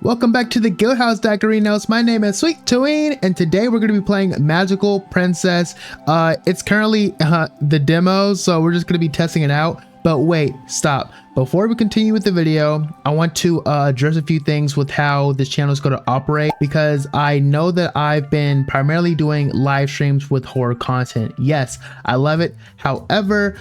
Welcome back to the Guild House Daggerinos. My name is Suitoin, and today we're going to be playing Magical Princess. It's currently the demo, so we're just going to be testing it out. But wait, stop. Before we continue with the video, I want to address a few things with how this channel is going to operate, because I know that I've been primarily doing live streams with horror content. Yes, I love it. However,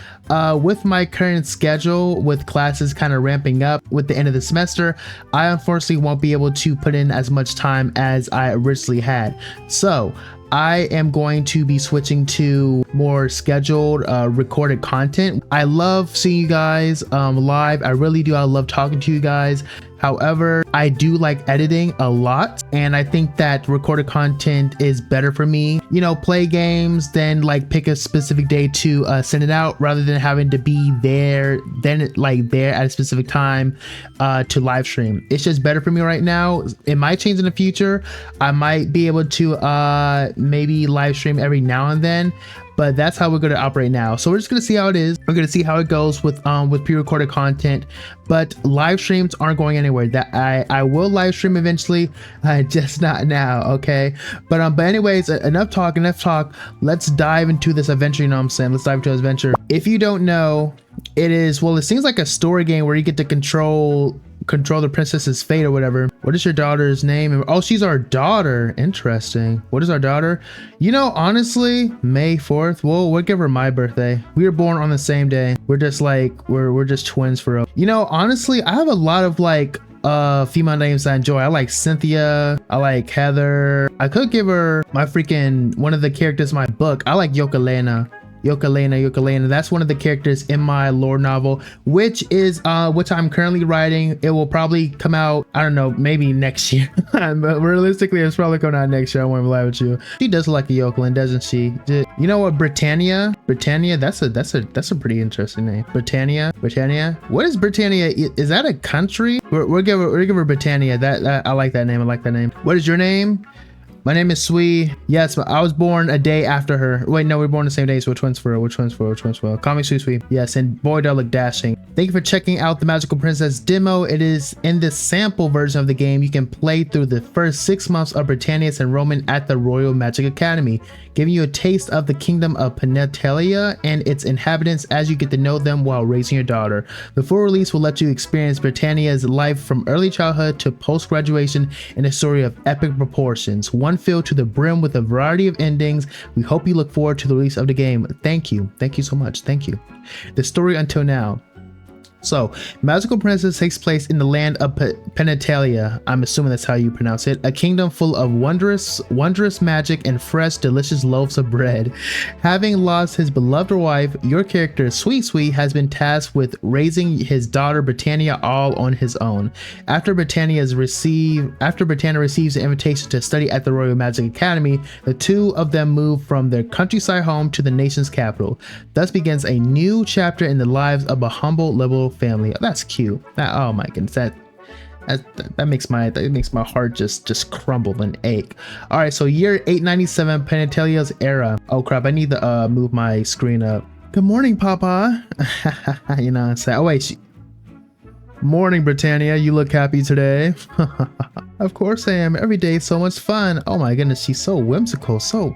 with my current schedule, with classes kind of ramping up with the end of the semester, I unfortunately won't be able to put in as much time as I originally had. So I am going to be switching to more scheduled recorded content. I love seeing you guys live. I really do. I love talking to you guys. However, I do like editing a lot, and I think that recorded content is better for me. You know, play games, then like pick a specific day to send it out, rather than having to be there, then like there at a specific time to live stream. It's just better for me right now. It might change in the future. I might be able to maybe live stream every now and then, but that's how we're going to operate now. So we're just going to see how it is. We're going to see how it goes with pre-recorded content, but live streams aren't going anywhere. That I will live stream eventually, just not now, okay? But anyways, enough talk. Let's dive into this adventure. You know what I'm saying? Let's dive into this adventure. If you don't know, it seems like a story game where you get to control the princess's fate or whatever. What is your daughter's name? Oh, she's our daughter. Interesting. What is our daughter? You know, honestly, May 4th. Well, we'll give her my birthday. We were born on the same day. We're just like, we're just twins for real. You know, honestly, I have a lot of like female names I enjoy. I like Cynthia. I like Heather. I could give her my freaking one of the characters in my book. I like Yokalena. That's one of the characters in my lore novel, which I'm currently writing. It will probably come out, I don't know, maybe next year. But realistically, it's probably coming out next year. I won't lie with you. She does look like a yokelin, doesn't she? You know what, Britannia, that's a pretty interesting name. Britannia. What is Britannia? Is that a country? We'll give her Britannia. That I like that name. What is your name? My name is Sui. Yes, but I was born a day after her. Wait, no, we were born the same day, so we're twins for real. Call me Sui. Yes, and boy, do I look dashing. Thank you for checking out the Magical Princess demo. It is in the sample version of the game. You can play through the first 6 months of Britannia's enrollment at the Royal Magic Academy, giving you a taste of the kingdom of Penetalia and its inhabitants as you get to know them while raising your daughter. The full release will let you experience Britannia's life from early childhood to post-graduation in a story of epic proportions, one filled to the brim with a variety of endings. We hope you look forward to the release of the game. Thank you so much. Thank you. The story until now. So, Magical Princess takes place in the land of Penetalia. I'm assuming that's how you pronounce it. A kingdom full of wondrous magic and fresh, delicious loaves of bread. Having lost his beloved wife, your character, Sui, has been tasked with raising his daughter Britannia all on his own. After Britannia receives an invitation to study at the Royal Magic Academy, the two of them move from their countryside home to the nation's capital. Thus begins a new chapter in the lives of a humble liberal family. Oh, that's cute. Oh my goodness, that makes my heart just crumble and ache. All right, so year 897, Penetalia's era. Oh crap, I need to move my screen up. Good morning, Papa. You know what I'm saying? Oh wait, morning, Britannia. You look happy today. Of course I am. Every day is so much fun. Oh my goodness, she's so whimsical, so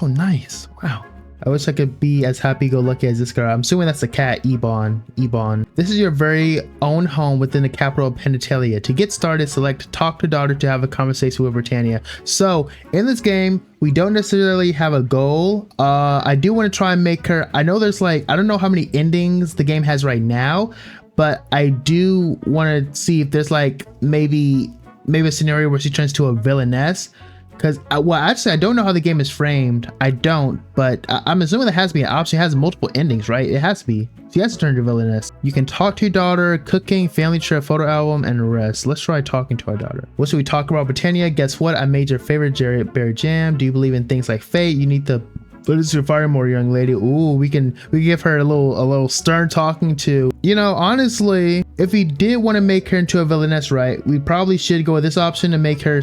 nice. Wow. I wish I could be as happy-go-lucky as this girl. I'm assuming that's the cat, Ebon. This is your very own home within the capital of Penetalia. To get started, select Talk to Daughter to have a conversation with Britannia. So, in this game, we don't necessarily have a goal. I do want to try and make her... I know there's like... I don't know how many endings the game has right now, but I do want to see if there's like maybe a scenario where she turns to a villainess. Because, well, actually, I don't know how the game is framed. I don't, but I'm assuming there has to be an option. It has multiple endings, right? It has to be. She has to turn to villainess. You can talk to your daughter, cooking, family trip, photo album, and the rest. Let's try talking to our daughter. What should we talk about? Britannia, guess what? I made your favorite berry jam. Do you believe in things like fate? You need to What is your fire more, young lady? Ooh, we can give her a little stern talking to. You know, honestly, if we did want to make her into a villainess, right, we probably should go with this option to make her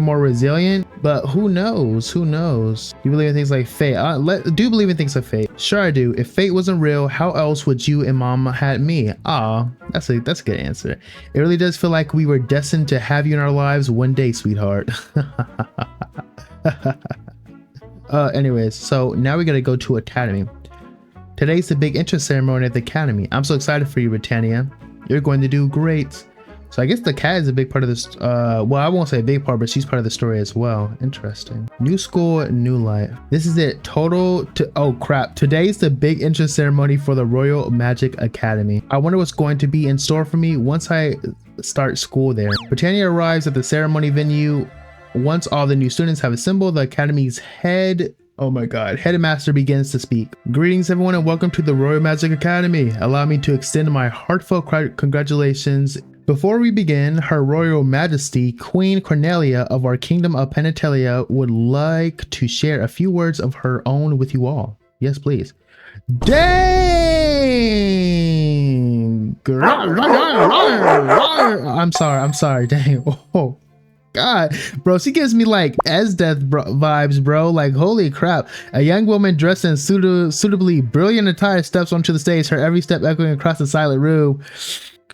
more resilient. But who knows? Who knows? You believe in things like fate? Do you believe in things like fate? Sure, I do. If fate wasn't real, how else would you and Mom had me? Ah, that's a good answer. It really does feel like we were destined to have you in our lives one day, sweetheart. Anyways, so now we gotta go to Academy. Today's the big entrance ceremony at the Academy. I'm so excited for you, Britannia. You're going to do great. So I guess the cat is a big part of this. Well, I won't say a big part, but she's part of the story as well. Interesting. New school, new life. This is it. Oh crap. Today's the big entrance ceremony for the Royal Magic Academy. I wonder what's going to be in store for me once I start school there. Britannia arrives at the ceremony venue. Once all the new students have assembled, the Academy's headmaster begins to speak. Greetings everyone and welcome to the Royal Magic Academy. Allow me to extend my heartfelt congratulations. Before we begin, Her Royal Majesty, Queen Cornelia of our Kingdom of Penitelia would like to share a few words of her own with you all. Yes, please. Dang! I'm sorry, dang. Oh. God, bro, she gives me like Death vibes, bro. Like, holy crap. A young woman dressed in suitably brilliant attire steps onto the stage, her every step echoing across the silent room.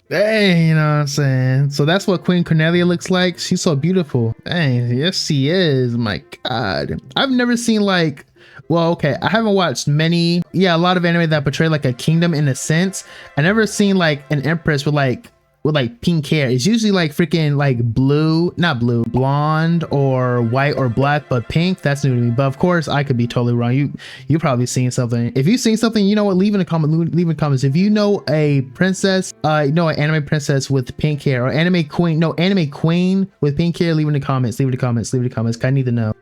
Dang, you know what I'm saying? So that's what Queen Cornelia looks like. She's so beautiful. Dang, yes, she is. My God. I've never seen like, well, okay, I haven't watched a lot of anime that portray like a kingdom in a sense. I never seen like an empress with like pink hair. It's usually like freaking like blonde or white or black, but pink, that's new to me. But of course I could be totally wrong. You probably seen something. If you've seen something, you know what, leave in the comments. If you know a princess, an anime princess with pink hair, or anime queen with pink hair, leave in the comments. I need to know.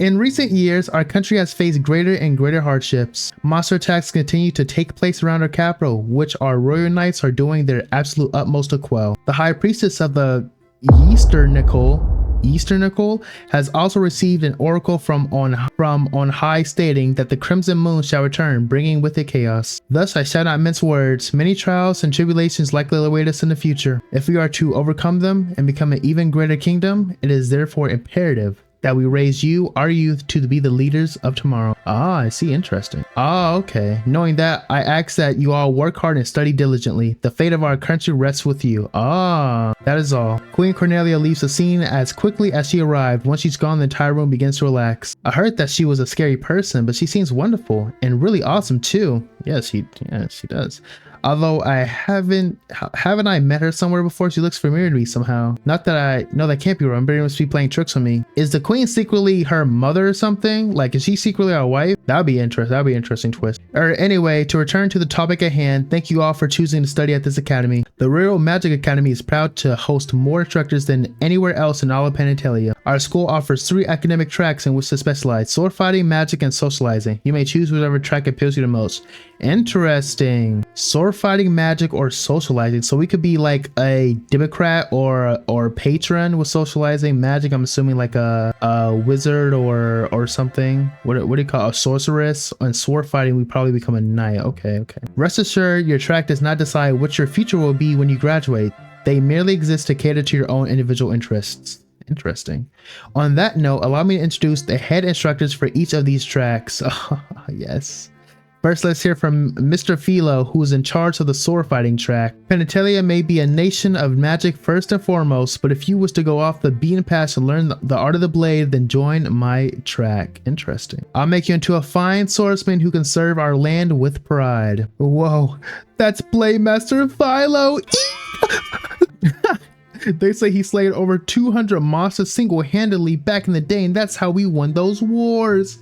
In recent years, our country has faced greater and greater hardships. Monster attacks continue to take place around our capital, which our royal knights are doing their absolute utmost to quell. The high priestess of the Easternical has also received an oracle from on high stating that the crimson moon shall return, bringing with it chaos. Thus I shall not mince words. Many trials and tribulations likely await us in the future. If we are to overcome them and become an even greater kingdom, it is therefore imperative that we raise you, our youth, to be the leaders of tomorrow. Ah, I see. Interesting. Ah, okay. Knowing that, I ask that you all work hard and study diligently. The fate of our country rests with you. Ah, that is all. Queen Cornelia leaves the scene as quickly as she arrived. Once she's gone, the entire room begins to relax. I heard that she was a scary person, but she seems wonderful and really awesome too. Yes, she does. Although haven't I met her somewhere before? She looks familiar to me somehow. Not that I know, that can't be wrong, but it must be playing tricks on me. Is the queen secretly her mother or something? Like, is she secretly our wife? That'd be interesting. That'd be an interesting twist. Or anyway, to return to the topic at hand, thank you all for choosing to study at this academy. The Royal Magic Academy is proud to host more instructors than anywhere else in all of Penitelia. Our school offers 3 academic tracks in which to specialize: sword fighting, magic, and socializing. You may choose whichever track appeals you the most. Interesting. Sword fighting, magic, or socializing. So we could be like a Democrat or patron with socializing. Magic, I'm assuming like a wizard or something. What do you call it? A sorceress. And sword fighting, we probably become a knight. Okay. Rest assured, your track does not decide what your future will be when you graduate. They merely exist to cater to your own individual interests. Interesting. On that note, allow me to introduce the head instructors for each of these tracks. Yes. First, let's hear from Mr. Philo, who is in charge of the sword fighting track. Penitelia may be a nation of magic first and foremost, but if you wish to go off the beaten path to learn the art of the blade, then join my track. Interesting. I'll make you into a fine swordsman who can serve our land with pride. Whoa, that's Blade Master Philo. They say he slayed over 200 monsters single-handedly back in the day, and that's how we won those wars.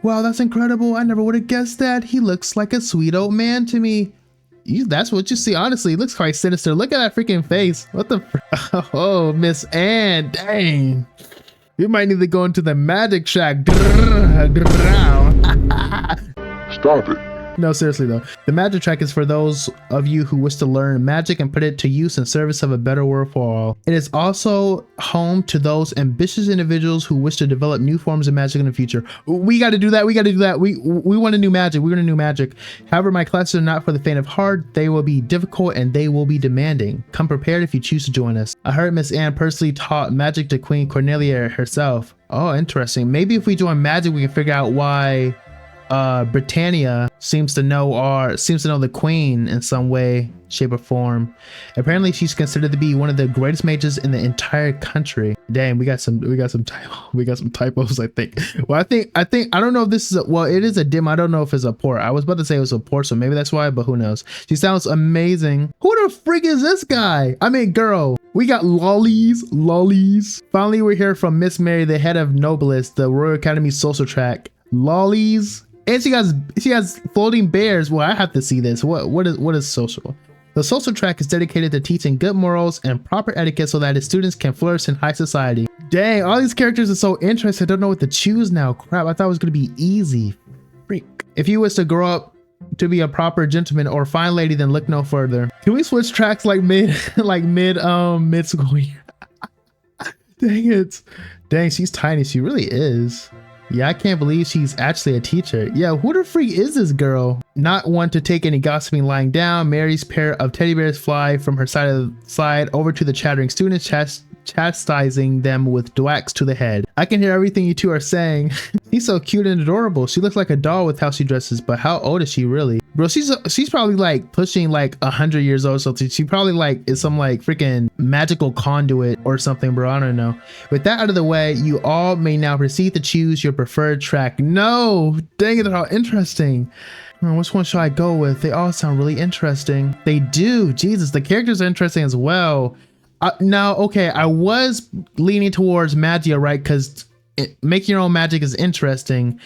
Wow, that's incredible. I never would have guessed that. He looks like a sweet old man to me. That's what you see. Honestly, he looks quite sinister. Look at that freaking face. What the Oh, Miss Anne. Dang. We might need to go into the magic shack. Stop it. No, seriously though. The magic track is for those of you who wish to learn magic and put it to use in service of a better world for all. It is also home to those ambitious individuals who wish to develop new forms of magic in the future. We got to do that. We got to do that. We want a new magic. We want a new magic. However, my classes are not for the faint of heart. They will be difficult and they will be demanding. Come prepared if you choose to join us. I heard Miss Anne personally taught magic to Queen Cornelia herself. Oh, interesting. Maybe if we join magic, we can figure out why Britannia seems to know the queen in some way, shape, or form. Apparently she's considered to be one of the greatest mages in the entire country. Dang, we got some typos, I think. Well, I don't know if this is it is a dim. I don't know if it's a port. I was about to say it was a port, so maybe that's why, but who knows. She sounds amazing. Who the freak is this guy? I mean, girl. We got lollies. Finally, we're here from Miss Mary, the head of Noblest, the Royal Academy social track. Lollies. And she has floating bears. Well, I have to see this. What is social? The social track is dedicated to teaching good morals and proper etiquette so that its students can flourish in high society. Dang, all these characters are so interesting. I don't know what to choose now. Crap, I thought it was gonna be easy. Freak. If you wish to grow up to be a proper gentleman or fine lady, then look no further. Can we switch tracks like mid school year? Dang it. Dang, she's tiny. She really is. Yeah, I can't believe she's actually a teacher. Yeah, who the freak is this girl? Not one to take any gossiping lying down, Mary's pair of teddy bears fly from her side over to the chattering students, chastising them with dwacks to the head. I can hear everything you two are saying. She's so cute and adorable. She looks like a doll with how she dresses, but how old is she really? Bro, she's probably like pushing like 100 years old, so she probably like is some like freaking magical conduit or something, bro. I don't know. With that out of the way, you all may now proceed to choose your preferred track. No, dang it, they're all interesting. Which one should I go with? They all sound really interesting. They do. Jesus, the characters are interesting as well. Now, okay, I was leaning towards Magia, right? Because making your own magic is interesting,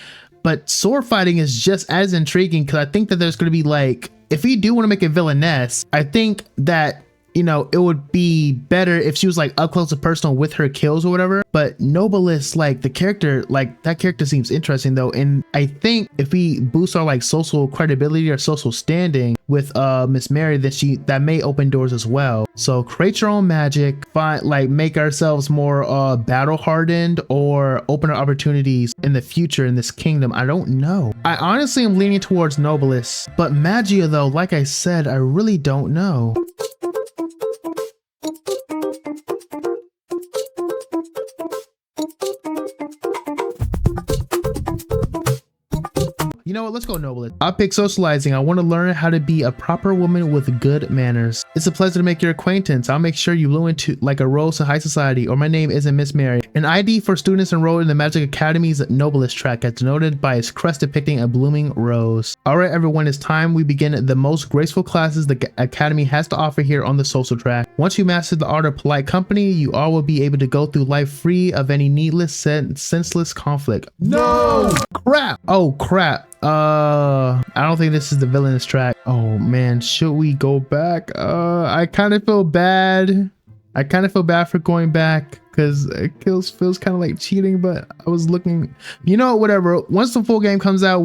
but sword fighting is just as intriguing because I think that there's going to be like, if we do want to make a villainess, I think that, you know, it would be better if she was like up close and personal with her kills or whatever. But Noblest, like the character, like that character seems interesting though. And I think if we boost our like social credibility or social standing with Miss Mary, then that may open doors as well. So create your own magic, make ourselves more battle hardened or open our opportunities in the future in this kingdom. I don't know. I honestly am leaning towards Noblest, but Magia though, like I said, I really don't know. You know what, let's go Noblest. I'll pick socializing. I want to learn how to be a proper woman with good manners. It's a pleasure to make your acquaintance. I'll make sure you bloom into like a rose in high society, or my name isn't Miss Mary. An ID for students enrolled in the Magic Academy's Noblest track, as denoted by its crest depicting a blooming rose. All right, everyone, it's time we begin the most graceful classes the Academy has to offer here on the social track. Once you master the art of polite company, you all will be able to go through life free of any needless, senseless conflict. No! Crap! Oh, crap. I don't think this is the villainous track. Oh man, should we go back? I kind of feel bad. I kind of feel bad for going back because it feels kind of like cheating, but I was looking, you know, whatever. Once the full game comes out,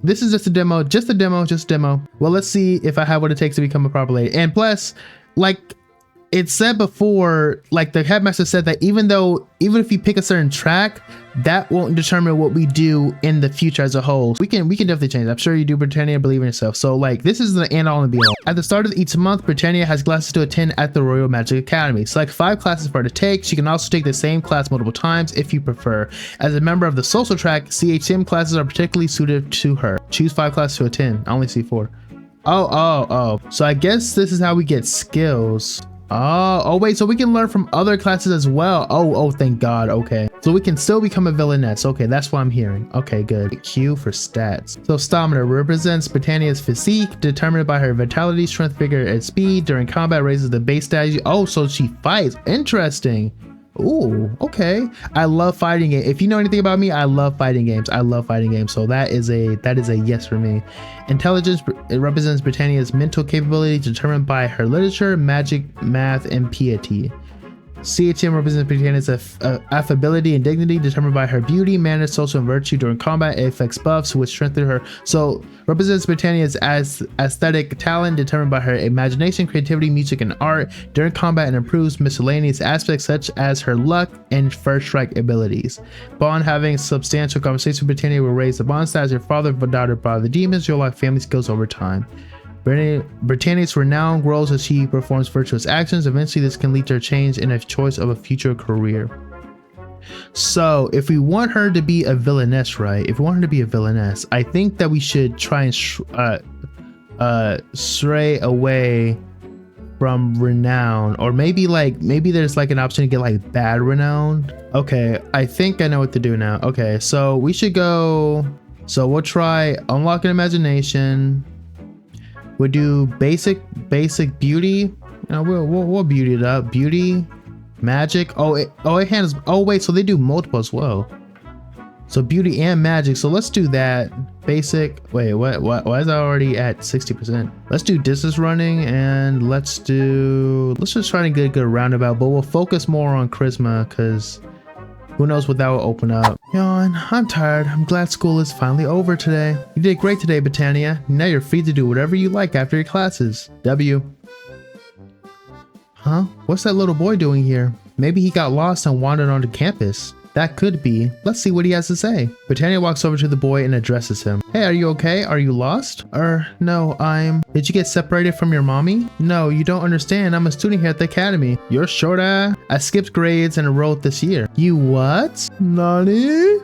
this is just a demo, just a demo. Well, let's see if I have what it takes to become a proper lady. And plus, like it said before, like the headmaster said that even if you pick a certain track, that won't determine what we do in the future as a whole. We can definitely change. I'm sure you do, Britannia, believe in yourself. So like this is the end all and be all. At the start of each month, Britannia has classes to attend at the Royal Magic Academy. Select 5 classes for her to take. She can also take the same class multiple times if you prefer. As a member of the social track, CHM classes are particularly suited to her. Choose 5 classes to attend. I only see 4. Oh. So I guess this is how we get skills. Oh wait, so we can learn from other classes as well. Oh, thank God. Okay, so we can still become a villainess. Okay, that's what I'm hearing. Okay, good. Q for stats. So stamina represents Britannia's physique, determined by her vitality, strength, vigor, and speed. During combat, raises the base stat. Oh, so she fights. Interesting. Ooh, okay. I love fighting games. If you know anything about me, I love fighting games. So that is a yes for me. Intelligence, it represents Britannia's mental capability, determined by her literature, magic, math, and piety. CHM represents Britannia's affability and dignity, determined by her beauty, manners, social, and virtue. During combat, it affects buffs, which strengthen her. So, represents Britannia's aesthetic talent, determined by her imagination, creativity, music, and art. During combat, it improves miscellaneous aspects such as her luck and first strike abilities. Bond having substantial conversation with Britannia will raise the bond status. Your father, daughter, by the demons. You'll like family skills over time. Britannia's renown grows as she performs virtuous actions. Eventually, this can lead to a change in a choice of a future career. So, if we want her to be a villainess, right? If we want her to be a villainess, I think that we should try and stray away from renown, or maybe there's like an option to get like bad renown. Okay, I think I know what to do now. Okay, so we should go. So we'll try unlocking imagination. We'll do basic beauty. You know, we'll beauty it up. Beauty, magic. It handles. Oh wait, so they do multiple as well. So beauty and magic. So let's do that. Basic. Wait, what? Why is that already at 60%? Let's do distance running, and let's just try to get a good roundabout. But we'll focus more on charisma, because who knows what that will open up. Yawn, I'm tired. I'm glad school is finally over today. You did great today, Britannia. Now you're free to do whatever you like after your classes. W. Huh? What's that little boy doing here? Maybe he got lost and wandered onto campus. That could be. Let's see what he has to say. Britannia walks over to the boy and addresses him. Hey, are you okay? Are you lost? No, Did you get separated from your mommy? No, you don't understand. I'm a student here at the academy. You're short, I skipped grades and enrolled this year. You what? Nani?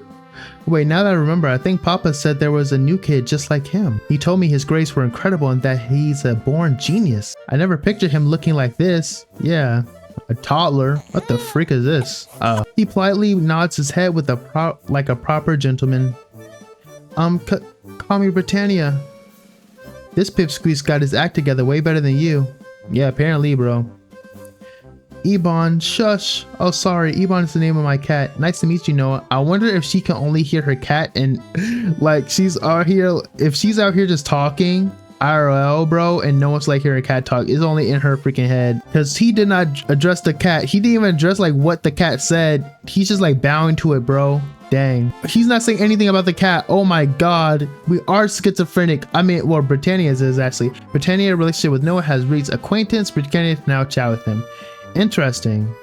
Wait, now that I remember, I think Papa said there was a new kid just like him. He told me his grades were incredible and that he's a born genius. I never pictured him looking like this. Yeah. A toddler? What the freak is this? He politely nods his head with like a proper gentleman. Call me Britannia. This pipsqueak's got his act together way better than you. Yeah, apparently, bro. Ebon, shush. Oh, sorry. Ebon is the name of my cat. Nice to meet you, Noah. I wonder if she can only hear her cat and like she's out here. If she's out here just talking IRL, bro, and no one's like hearing a cat talk, is only in her freaking head, because he did not address the cat. He didn't even address like what the cat said. He's just like bowing to it, bro. Dang, he's not saying anything about the cat. Oh my god, we are schizophrenic. I mean, well, Britannia's is actually. Britannia's relationship with Noah has reached acquaintance. Britannia can now chat with him. Interesting.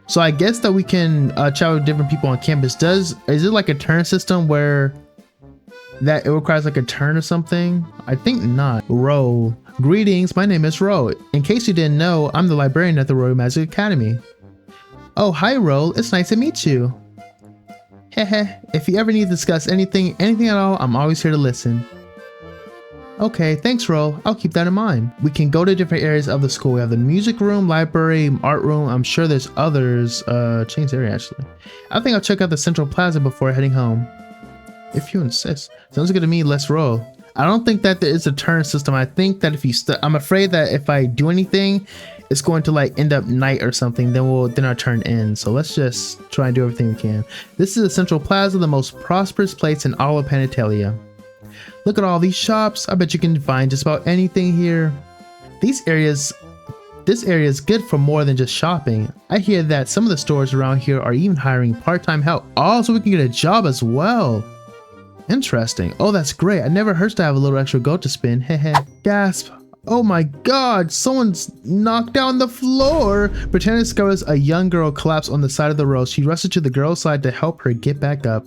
So I guess that we can chat with different people on campus. Is it like a turn system where that it requires like a turn or something? I think not. Ro. Greetings, my name is Ro. In case you didn't know, I'm the librarian at the Royal Magic Academy. Oh, hi Ro, it's nice to meet you. Hehe, if you ever need to discuss anything at all, I'm always here to listen. Okay, thanks Ro, I'll keep that in mind. We can go to different areas of the school. We have the music room, library, art room. I'm sure there's others. Change area actually. I think I'll check out the central plaza before heading home. If you insist. Sounds good to me, let's roll. I don't think that there is a turn system. I think that if you I'm afraid that if I do anything, it's going to like end up night or something. Then our turn ends. So let's just try and do everything we can. This is the central plaza, the most prosperous place in all of Panatelia. Look at all these shops. I bet you can find just about anything here. This area is good for more than just shopping. I hear that some of the stores around here are even hiring part-time help. Oh, so we can get a job as well. Interesting. Oh, that's great. I never hurts to have a little extra gold to spin. Hehe. Gasp. Oh my god, someone's knocked down the floor. Britannia discovers a young girl collapsed on the side of the road. She rushes to the girl's side to help her get back up.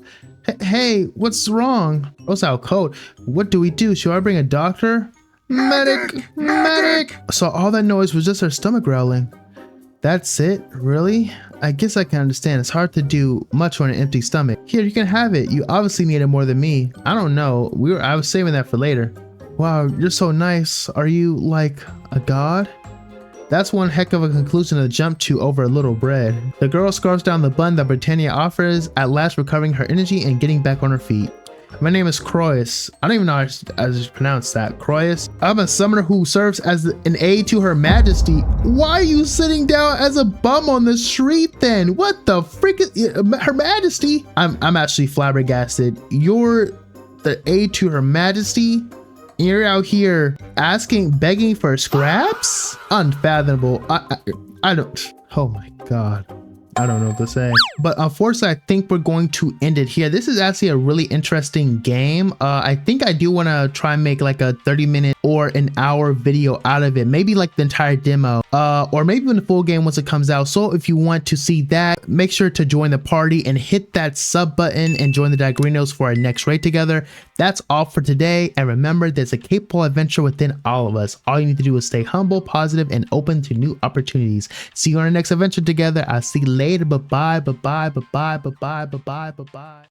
Hey, what's wrong? Rose out cold. What do we do? Should I bring a doctor? Medic! Medic! So all that noise was just her stomach growling. That's it? Really? I guess I can understand. It's hard to do much on an empty stomach. Here, you can have it. You obviously need it more than me. I don't know. I was saving that for later. Wow, you're so nice. Are you like a god? That's one heck of a conclusion to jump to over a little bread. The girl scarfs down the bun that Britannia offers, at last recovering her energy and getting back on her feet. My name is Croy. I don't even know how to pronounce that. Croy. I'm a summoner who serves as an aide to Her Majesty. Why are you sitting down as a bum on the street then? What the frick is Her Majesty? I'm actually flabbergasted. You're the aide to Her Majesty? You're out here begging for scraps? Unfathomable. I don't, oh my God. I don't know what to say. But unfortunately, I think we're going to end it here. This is actually a really interesting game. I think I do want to try and make like a 30-minute or an hour video out of it. Maybe like the entire demo, or maybe even the full game once it comes out. So if you want to see that, make sure to join the party and hit that sub button and join the Daggerinos for our next raid together. That's all for today. And remember, there's a capable adventure within all of us. All you need to do is stay humble, positive, and open to new opportunities. See you on our next adventure together. I'll see you later. Bye-bye, bye-bye, bye-bye, bye-bye, bye-bye, bye-bye.